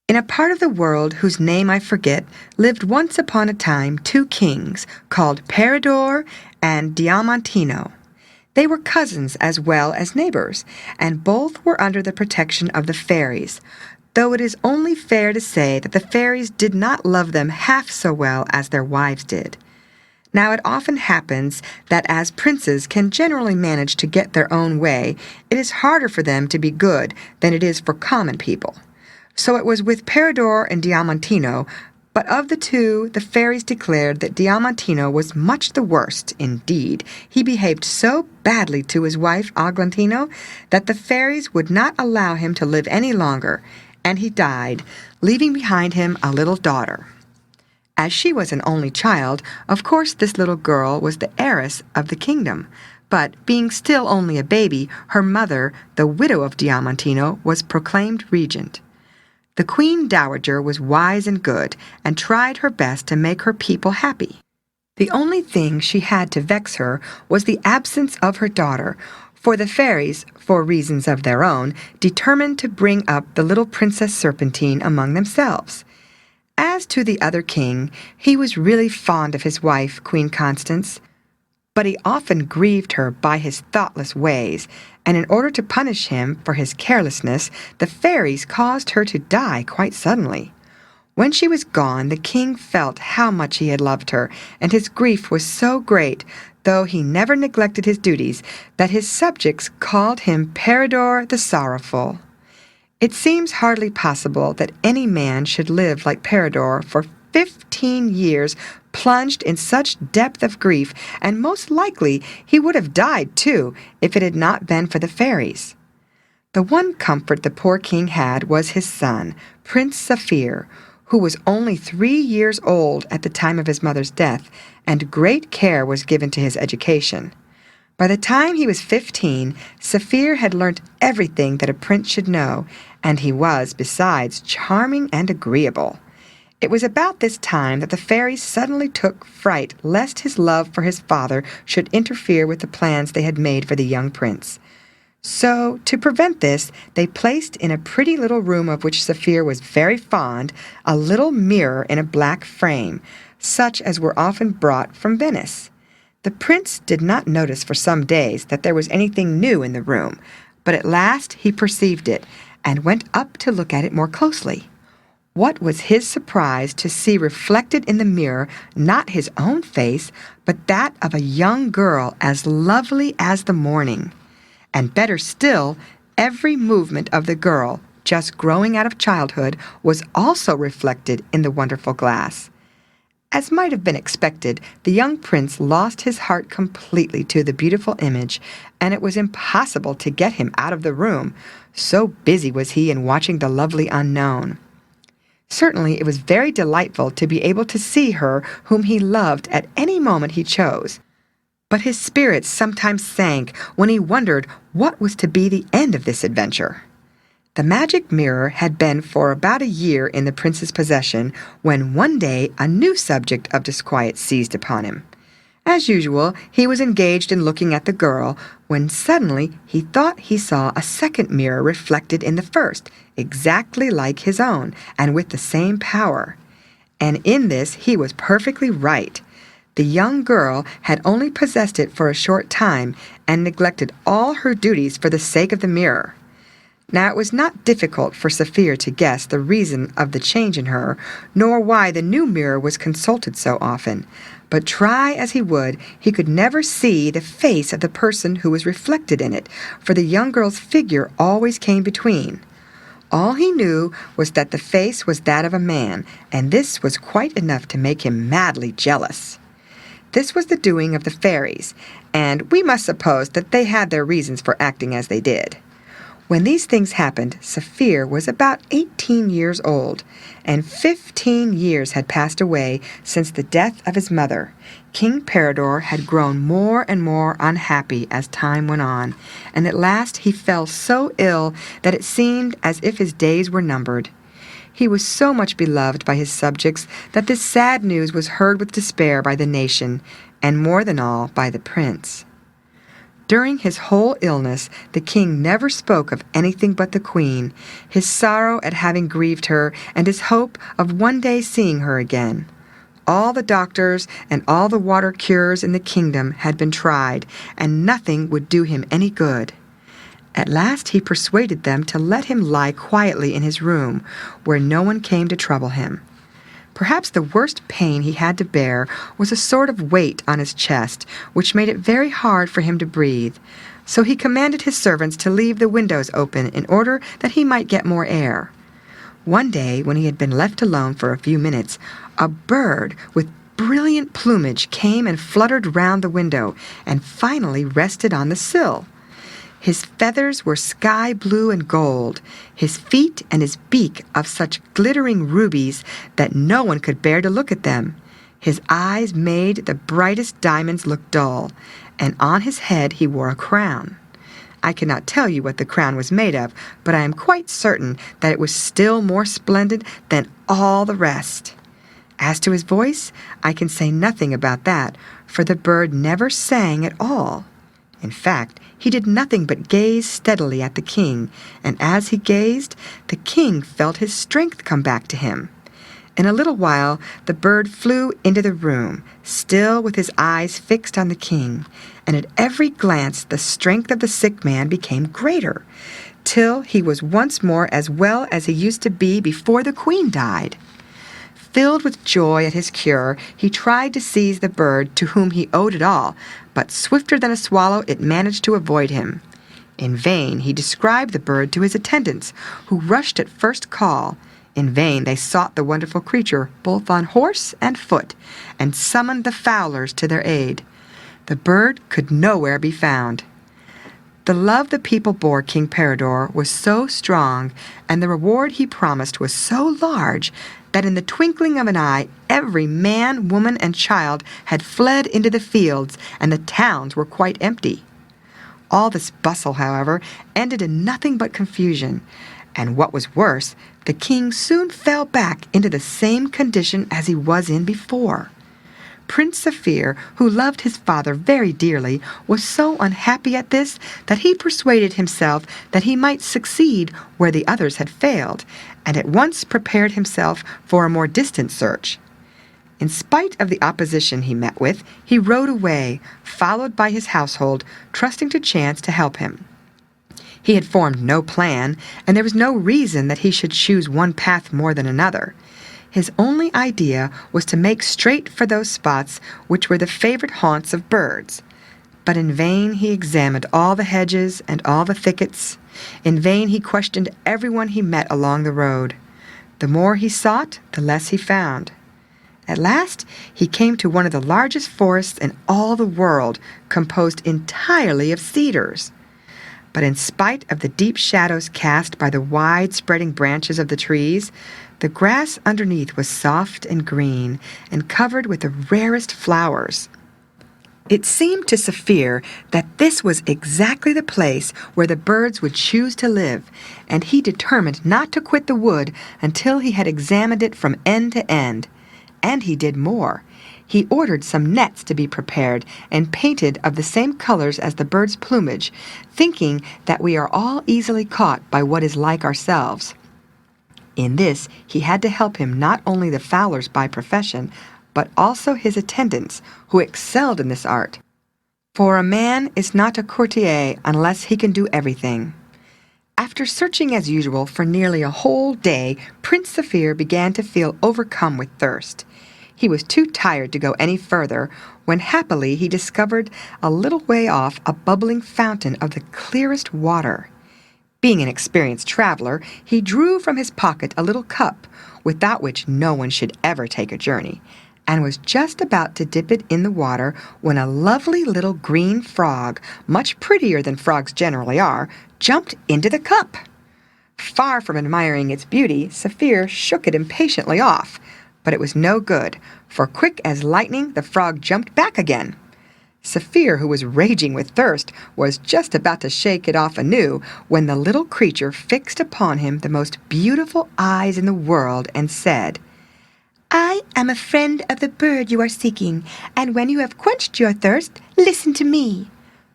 In a part of the world whose name I forget lived once upon a time two kings called Peridor and Diamantino. They were cousins as well as neighbors, and both were under the protection of the fairies, though it is only fair to say that the fairies did not love them half so well as their wives did. Now it often happens that as princes can generally manage to get their own way, it is harder for them to be good than it is for common people. So it was with Peridor and Diamantino, but of the two, the fairies declared that Diamantino was much the worst. Indeed, he behaved so badly to his wife Aglantino that the fairies would not allow him to live any longer, and he died, leaving behind him a little daughter. As she was an only child, of course this little girl was the heiress of the kingdom, but being still only a baby, her mother, the widow of Diamantino, was proclaimed regent. The Queen Dowager was wise and good, and tried her best to make her people happy. The only thing she had to vex her was the absence of her daughter, for the fairies, for reasons of their own, determined to bring up the little Princess Serpentine among themselves. As to the other king, he was really fond of his wife, Queen Constance, but he often grieved her by his thoughtless ways, and in order to punish him for his carelessness, the fairies caused her to die quite suddenly. When she was gone, the king felt how much he had loved her, and his grief was so great, though he never neglected his duties, that his subjects called him Peridor the Sorrowful. It seems hardly possible that any man should live like Peridor for 15 years, plunged in such depth of grief, and most likely he would have died too if it had not been for the fairies. The one comfort the poor king had was his son, Prince Saphir, who was only 3 years old at the time of his mother's death, and great care was given to his education. By the time he was 15, Saphir had learnt everything that a prince should know, and he was, besides, charming and agreeable. It was about this time that the fairies suddenly took fright lest his love for his father should interfere with the plans they had made for the young prince. So, to prevent this, they placed in a pretty little room of which Saphir was very fond a little mirror in a black frame, such as were often brought from Venice. The prince did not notice for some days that there was anything new in the room, but at last he perceived it, and went up to look at it more closely. What was his surprise to see reflected in the mirror not his own face, but that of a young girl as lovely as the morning. And better still, every movement of the girl, just growing out of childhood, was also reflected in the wonderful glass. As might have been expected, the young prince lost his heart completely to the beautiful image, and it was impossible to get him out of the room, so busy was he in watching the lovely unknown. Certainly it was very delightful to be able to see her whom he loved at any moment he chose. But his spirits sometimes sank when he wondered what was to be the end of this adventure. The magic mirror had been for about a year in the prince's possession when one day a new subject of disquiet seized upon him. As usual, he was engaged in looking at the girl, when suddenly he thought he saw a second mirror reflected in the first, exactly like his own, and with the same power. And in this he was perfectly right. The young girl had only possessed it for a short time, and neglected all her duties for the sake of the mirror. Now it was not difficult for Saphir to guess the reason of the change in her, nor why the new mirror was consulted so often. But try as he would, he could never see the face of the person who was reflected in it, for the young girl's figure always came between. All he knew was that the face was that of a man, and this was quite enough to make him madly jealous. This was the doing of the fairies, and we must suppose that they had their reasons for acting as they did. When these things happened, Saphir was about 18 years old, and 15 years had passed away since the death of his mother. King Peridor had grown more and more unhappy as time went on, and at last he fell so ill that it seemed as if his days were numbered. He was so much beloved by his subjects that this sad news was heard with despair by the nation, and more than all by the prince. During his whole illness, the king never spoke of anything but the queen, his sorrow at having grieved her, and his hope of one day seeing her again. All the doctors and all the water cures in the kingdom had been tried, and nothing would do him any good. At last he persuaded them to let him lie quietly in his room, where no one came to trouble him. Perhaps the worst pain he had to bear was a sort of weight on his chest, which made it very hard for him to breathe. So he commanded his servants to leave the windows open in order that he might get more air. One day, when he had been left alone for a few minutes, a bird with brilliant plumage came and fluttered round the window, and finally rested on the sill. His feathers were sky blue and gold, his feet and his beak of such glittering rubies that no one could bear to look at them. His eyes made the brightest diamonds look dull, and on his head he wore a crown. I cannot tell you what the crown was made of, but I am quite certain that it was still more splendid than all the rest. As to his voice, I can say nothing about that, for the bird never sang at all. In fact, he did nothing but gaze steadily at the king, and as he gazed, the king felt his strength come back to him. In a little while, the bird flew into the room, still with his eyes fixed on the king, and at every glance the strength of the sick man became greater, till he was once more as well as he used to be before the queen died. Filled with joy at his cure, he tried to seize the bird to whom he owed it all, but swifter than a swallow it managed to avoid him. In vain he described the bird to his attendants, who rushed at first call. In vain they sought the wonderful creature both on horse and foot, and summoned the fowlers to their aid. The bird could nowhere be found. The love the people bore King Peridor was so strong, and the reward he promised was so large, that in the twinkling of an eye every man, woman, and child had fled into the fields, and the towns were quite empty. All this bustle, however, ended in nothing but confusion, and what was worse, the king soon fell back into the same condition as he was in before. Prince Saphir, who loved his father very dearly, was so unhappy at this that he persuaded himself that he might succeed where the others had failed, and at once prepared himself for a more distant search. In spite of the opposition he met with, he rode away, followed by his household, trusting to chance to help him. He had formed no plan, and there was no reason that he should choose one path more than another. His only idea was to make straight for those spots which were the favorite haunts of birds. But in vain he examined all the hedges and all the thickets. In vain he questioned everyone he met along the road. The more he sought, the less he found. At last he came to one of the largest forests in all the world, composed entirely of cedars. But in spite of the deep shadows cast by the wide-spreading branches of the trees, the grass underneath was soft and green, and covered with the rarest flowers. It seemed to Saphir that this was exactly the place where the birds would choose to live, and he determined not to quit the wood until he had examined it from end to end. And he did more. He ordered some nets to be prepared and painted of the same colors as the bird's plumage, thinking that we are all easily caught by what is like ourselves. In this he had to help him not only the fowlers by profession, but also his attendants, who excelled in this art. For a man is not a courtier unless he can do everything. After searching as usual for nearly a whole day, Prince Saphir began to feel overcome with thirst. He was too tired to go any further, when happily he discovered a little way off a bubbling fountain of the clearest water. Being an experienced traveler, he drew from his pocket a little cup, without which no one should ever take a journey, and was just about to dip it in the water when a lovely little green frog, much prettier than frogs generally are, jumped into the cup. Far from admiring its beauty, Saphir shook it impatiently off, but it was no good, for quick as lightning the frog jumped back again. Saphir, who was raging with thirst, was just about to shake it off anew when the little creature fixed upon him the most beautiful eyes in the world and said, "I am a friend of the bird you are seeking, and when you have quenched your thirst, listen to me."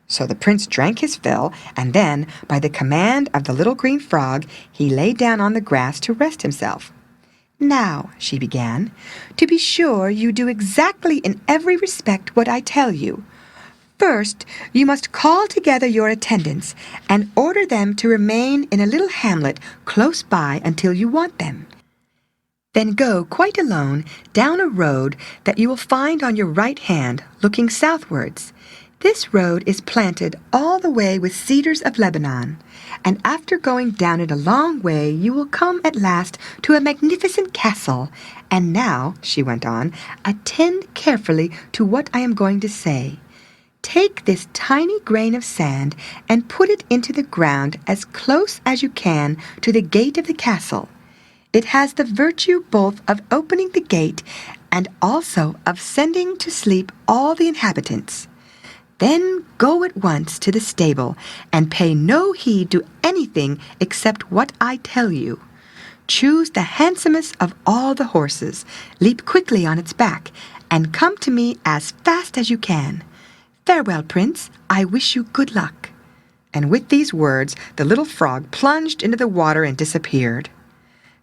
So the prince drank his fill, and then, by the command of the little green frog, he lay down on the grass to rest himself. "Now," she began, "to be sure you do exactly in every respect what I tell you. First, you must call together your attendants and order them to remain in a little hamlet close by until you want them. Then go quite alone down a road that you will find on your right hand, looking southwards. This road is planted all the way with cedars of Lebanon, and after going down it a long way you will come at last to a magnificent castle. And now," she went on, "attend carefully to what I am going to say. Take this tiny grain of sand and put it into the ground as close as you can to the gate of the castle. It has the virtue both of opening the gate and also of sending to sleep all the inhabitants. Then go at once to the stable and pay no heed to anything except what I tell you. Choose the handsomest of all the horses, leap quickly on its back, and come to me as fast as you can. Farewell, Prince. I wish you good luck." And with these words, the little frog plunged into the water and disappeared.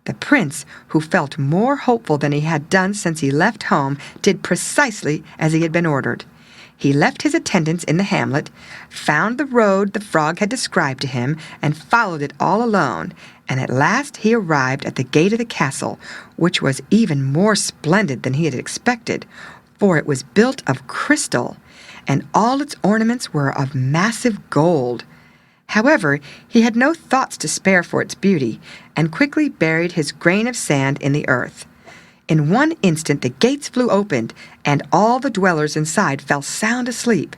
The prince, who felt more hopeful than he had done since he left home, did precisely as he had been ordered. He left his attendants in the hamlet, found the road the frog had described to him, and followed it all alone, and at last he arrived at the gate of the castle, which was even more splendid than he had expected, for it was built of crystal, and all its ornaments were of massive gold. However, he had no thoughts to spare for its beauty, and quickly buried his grain of sand in the earth. In one instant the gates flew open, and all the dwellers inside fell sound asleep.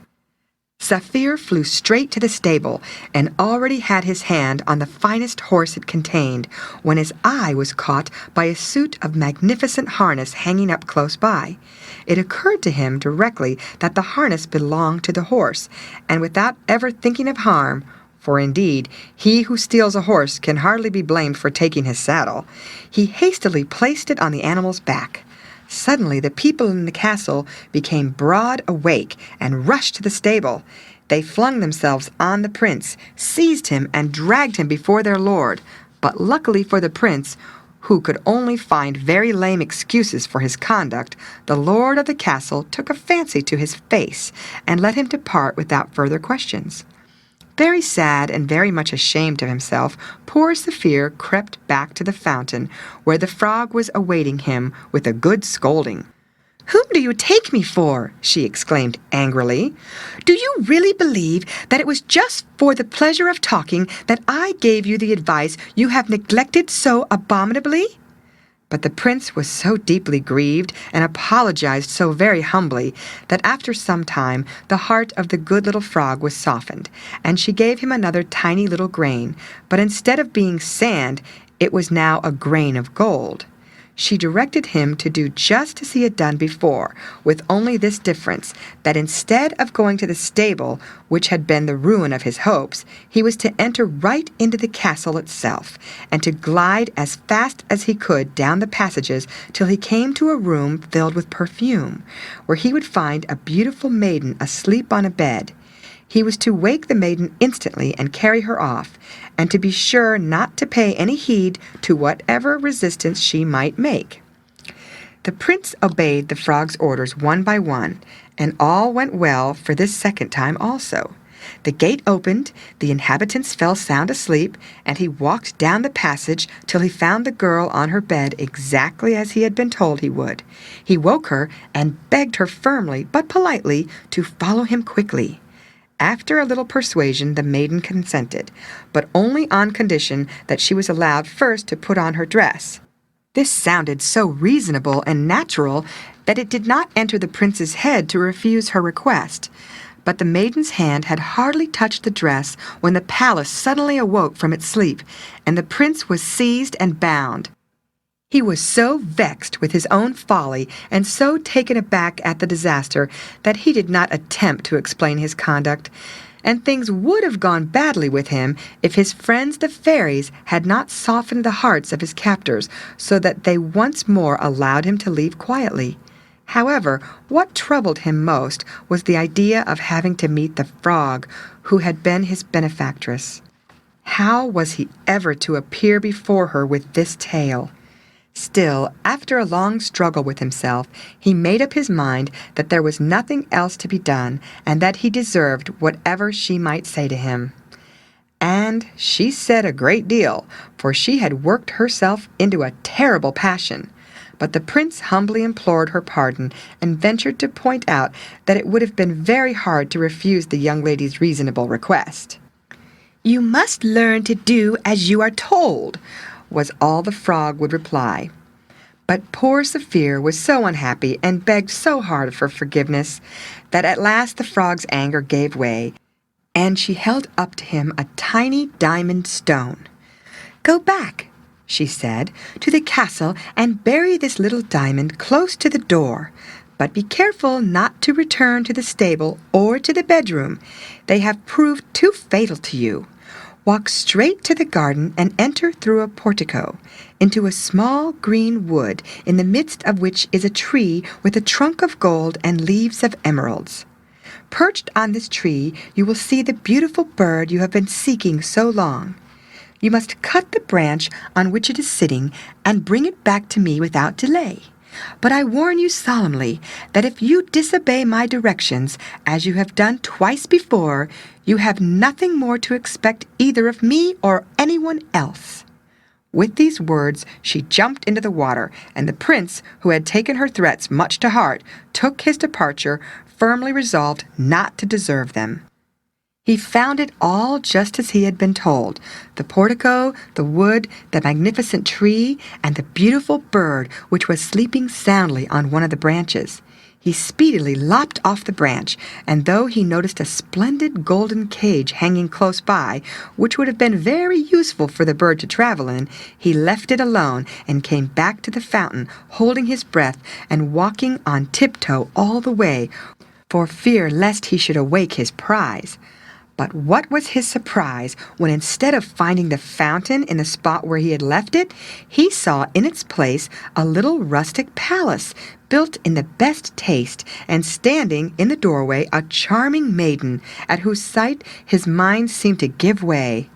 Saphir flew straight to the stable, and already had his hand on the finest horse it contained, when his eye was caught by a suit of magnificent harness hanging up close by. It occurred to him directly that the harness belonged to the horse, and without ever thinking of harm, for indeed he who steals a horse can hardly be blamed for taking his saddle, he hastily placed it on the animal's back. Suddenly the people in the castle became broad awake and rushed to the stable. They flung themselves on the prince, seized him, and dragged him before their lord. But luckily for the prince, who could only find very lame excuses for his conduct, the lord of the castle took a fancy to his face and let him depart without further questions. Very sad and very much ashamed of himself, poor Saphir crept back to the fountain, where the frog was awaiting him with a good scolding. "Whom do you take me for?" she exclaimed angrily. "Do you really believe that it was just for the pleasure of talking that I gave you the advice you have neglected so abominably?" But the prince was so deeply grieved and apologized so very humbly that after some time the heart of the good little frog was softened, and she gave him another tiny little grain, but instead of being sand, it was now a grain of gold. She directed him to do just as he had done before, with only this difference, that instead of going to the stable, which had been the ruin of his hopes, he was to enter right into the castle itself, and to glide as fast as he could down the passages till he came to a room filled with perfume, where he would find a beautiful maiden asleep on a bed. He was to wake the maiden instantly and carry her off, and to be sure not to pay any heed to whatever resistance she might make. The prince obeyed the frog's orders one by one, and all went well for this second time also. The gate opened, the inhabitants fell sound asleep, and he walked down the passage till he found the girl on her bed exactly as he had been told he would. He woke her and begged her firmly but politely to follow him quickly. After a little persuasion, the maiden consented, but only on condition that she was allowed first to put on her dress. This sounded so reasonable and natural that it did not enter the prince's head to refuse her request. But the maiden's hand had hardly touched the dress when the palace suddenly awoke from its sleep, and the prince was seized and bound. He was so vexed with his own folly and so taken aback at the disaster that he did not attempt to explain his conduct, and things would have gone badly with him if his friends the fairies had not softened the hearts of his captors so that they once more allowed him to leave quietly. However, what troubled him most was the idea of having to meet the frog who had been his benefactress. How was he ever to appear before her with this tale? Still, after a long struggle with himself, he made up his mind that there was nothing else to be done, and that he deserved whatever she might say to him. And she said a great deal, for she had worked herself into a terrible passion. But the prince humbly implored her pardon, and ventured to point out that it would have been very hard to refuse the young lady's reasonable request. "You must learn to do as you are told," was all the frog would reply. But poor Saphir was so unhappy and begged so hard for forgiveness that at last the frog's anger gave way, and she held up to him a tiny diamond stone. "Go back," she said, "to the castle and bury this little diamond close to the door. But be careful not to return to the stable or to the bedroom. They have proved too fatal to you. Walk straight to the garden and enter through a portico into a small green wood, in the midst of which is a tree with a trunk of gold and leaves of emeralds. Perched on this tree you will see the beautiful bird you have been seeking so long. You must cut the branch on which it is sitting and bring it back to me without delay. But I warn you solemnly that if you disobey my directions, as you have done twice before, you have nothing more to expect either of me or anyone else." With these words she jumped into the water, and the prince, who had taken her threats much to heart, took his departure, firmly resolved not to deserve them. He found it all just as he had been told: the portico, the wood, the magnificent tree, and the beautiful bird which was sleeping soundly on one of the branches. He speedily lopped off the branch, and though he noticed a splendid golden cage hanging close by, which would have been very useful for the bird to travel in, he left it alone and came back to the fountain, holding his breath and walking on tiptoe all the way, for fear lest he should awake his prize. But what was his surprise when, instead of finding the fountain in the spot where he had left it, he saw in its place a little rustic palace, built in the best taste, and standing in the doorway a charming maiden, at whose sight his mind seemed to give way.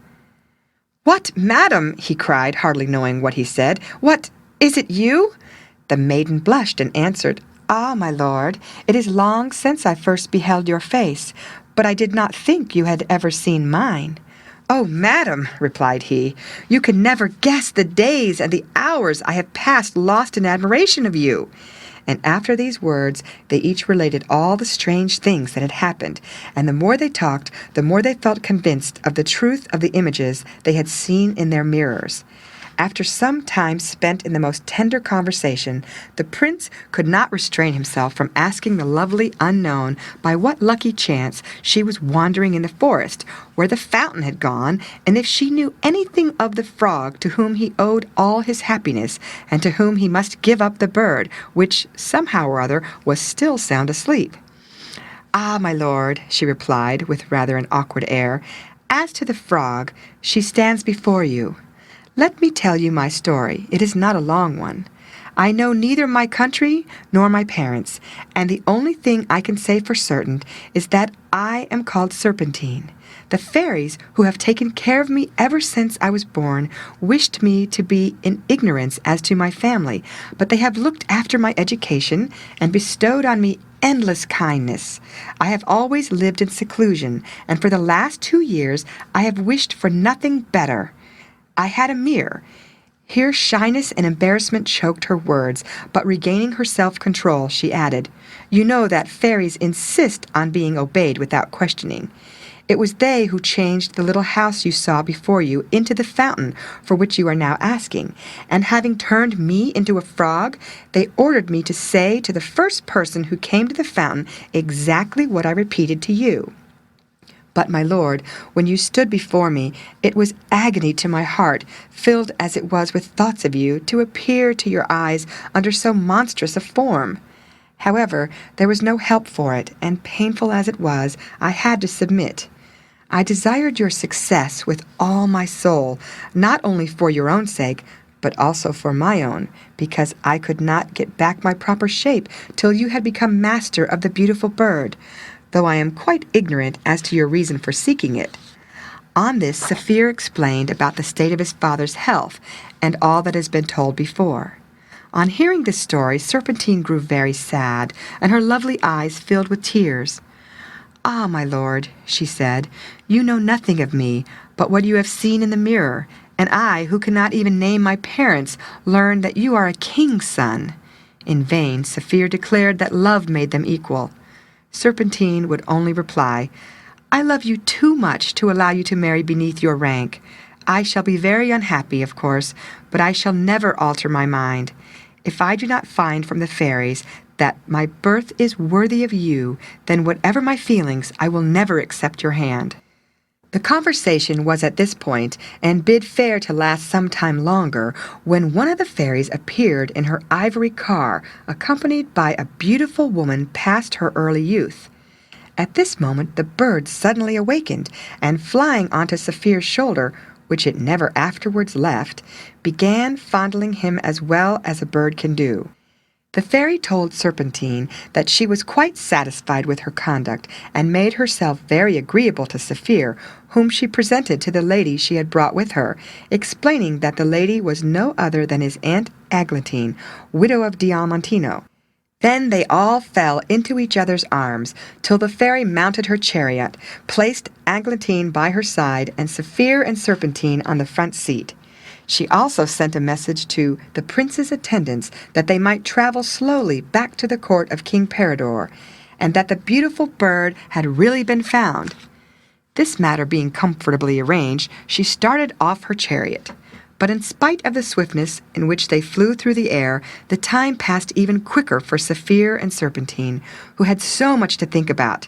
"What, madam!" he cried, hardly knowing what he said. "What, is it you?" The maiden blushed and answered, "Ah, my lord, it is long since I first beheld your face, but I did not think you had ever seen mine." "Oh, madam," replied he, "you can never guess the days and the hours I have passed lost in admiration of you." And after these words they each related all the strange things that had happened, and the more they talked, the more they felt convinced of the truth of the images they had seen in their mirrors. After some time spent in the most tender conversation, the prince could not restrain himself from asking the lovely unknown by what lucky chance she was wandering in the forest, where the fountain had gone, and if she knew anything of the frog to whom he owed all his happiness, and to whom he must give up the bird, which, somehow or other, was still sound asleep. "Ah, my lord," she replied, with rather an awkward air, "as to the frog, she stands before you. Let me tell you my story. It is not a long one. I know neither my country nor my parents, and the only thing I can say for certain is that I am called Serpentine. The fairies, who have taken care of me ever since I was born, wished me to be in ignorance as to my family, but they have looked after my education and bestowed on me endless kindness. I have always lived in seclusion, and for the last 2 years I have wished for nothing better. I had a mirror." Here shyness and embarrassment choked her words, but regaining her self-control, she added, "You know that fairies insist on being obeyed without questioning. It was they who changed the little house you saw before you into the fountain for which you are now asking, and having turned me into a frog, they ordered me to say to the first person who came to the fountain exactly what I repeated to you. But, my lord, when you stood before me, it was agony to my heart, filled as it was with thoughts of you, to appear to your eyes under so monstrous a form. However, there was no help for it, and painful as it was, I had to submit. I desired your success with all my soul, not only for your own sake, but also for my own, because I could not get back my proper shape till you had become master of the beautiful bird, though I am quite ignorant as to your reason for seeking it." On this, Saphir explained about the state of his father's health and all that has been told before. On hearing this story, Serpentine grew very sad, and her lovely eyes filled with tears. "Ah, my lord," she said, "you know nothing of me but what you have seen in the mirror, and I, who cannot even name my parents, learn that you are a king's son." In vain, Saphir declared that love made them equal. Serpentine would only reply, "I love you too much to allow you to marry beneath your rank. I shall be very unhappy, of course, but I shall never alter my mind. If I do not find from the fairies that my birth is worthy of you, then whatever my feelings, I will never accept your hand." The conversation was at this point, and bid fair to last some time longer, when one of the fairies appeared in her ivory car, accompanied by a beautiful woman past her early youth. At this moment the bird suddenly awakened, and flying onto Saphir's shoulder, which it never afterwards left, began fondling him as well as a bird can do. The fairy told Serpentine that she was quite satisfied with her conduct, and made herself very agreeable to Saphir, whom she presented to the lady she had brought with her, explaining that the lady was no other than his Aunt Aglantine, widow of Diamantino. Then they all fell into each other's arms, till the fairy mounted her chariot, placed Aglantine by her side, and Saphir and Serpentine on the front seat. She also sent a message to the prince's attendants that they might travel slowly back to the court of King Peridor, and that the beautiful bird had really been found. This matter being comfortably arranged, she started off her chariot. But in spite of the swiftness in which they flew through the air, the time passed even quicker for Saphir and Serpentine, who had so much to think about.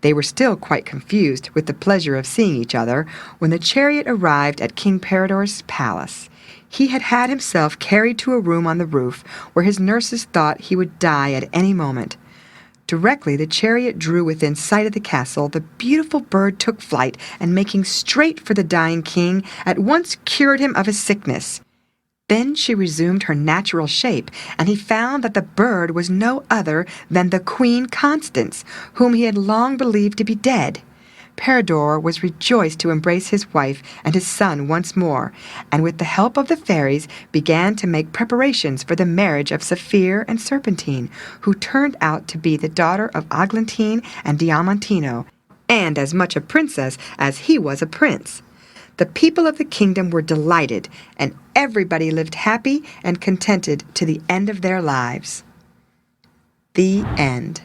They were still quite confused with the pleasure of seeing each other when the chariot arrived at King Peridor's palace. He had had himself carried to a room on the roof, where his nurses thought he would die at any moment. Directly the chariot drew within sight of the castle, the beautiful bird took flight, and making straight for the dying king, at once cured him of his sickness. Then she resumed her natural shape, and he found that the bird was no other than the Queen Constance, whom he had long believed to be dead. Peridor was rejoiced to embrace his wife and his son once more, and with the help of the fairies began to make preparations for the marriage of Saphir and Serpentine, who turned out to be the daughter of Aglantine and Diamantino, and as much a princess as he was a prince. The people of the kingdom were delighted, and everybody lived happy and contented to the end of their lives. The end.